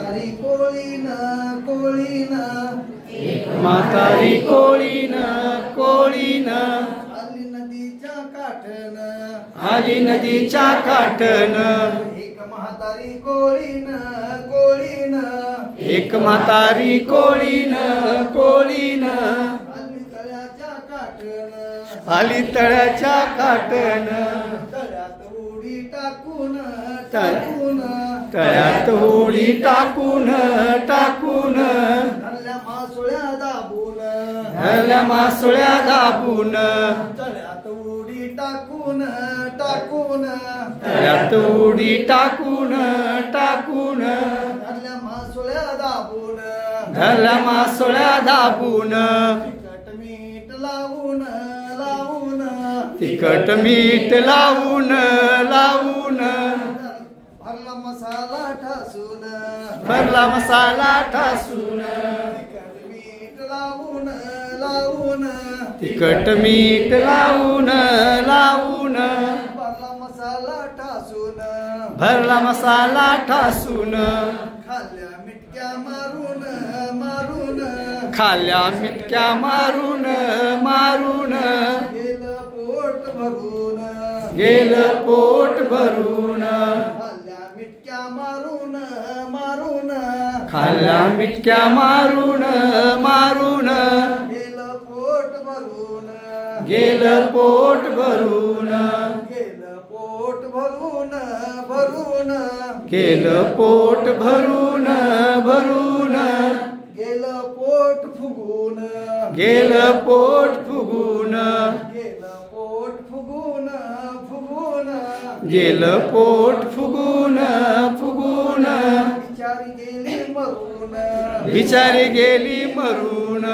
म्हातारी कोळीन कोळीन एक म्हातारी कोळीन कोळीन आली नदीच्या काठन आली नदीच्या काठन एक म्हातारी कोळीन कोळीन एक म्हातारी कोळीन कोळीन आली तळ्याच्या काठन आली तळ्याच्या काठन तळ्यात उडी टाकून टाकून तळ्यात उडी टाकून टाकून धरल्या मासोळ्या दाबून धरल्या मासोळ्या दाबून तळ्यात उडी टाकून टाकून तळ्यात उडी टाकून टाकून धरल्या मासोळ्या दाबून धरल्या मासोळ्या दाबून तिखट मीठ लावून लावून तिखट मीठ लावून लावून भरला मसाला ठासून भरला मसाला ठासून तिखट मीठ लावून लावून तिखट मीठ लावून लावून भरला मसाला ठासून भरला मसाला ठासून खाल्ल्या मिटक्या मारून मारून खाल्ल्या मिटक्या मारून मारून गेलं पोट भरून गेलं पोट भरून खाल्ल्या मिटक्या मारून मारून खाल्ल्या मिटक्या मारून मारून गेलं पोट भरून गेलं पोट भरून गेलं पोट भरून भरून गेलं पोट भरून भरून गेलं पोट फुगून गेलं पोट फुगून गेलं पोट फुगून फुगून गेलं पोट फुगून फुगून बिचारी गेली मरून बिचारी गेली मरून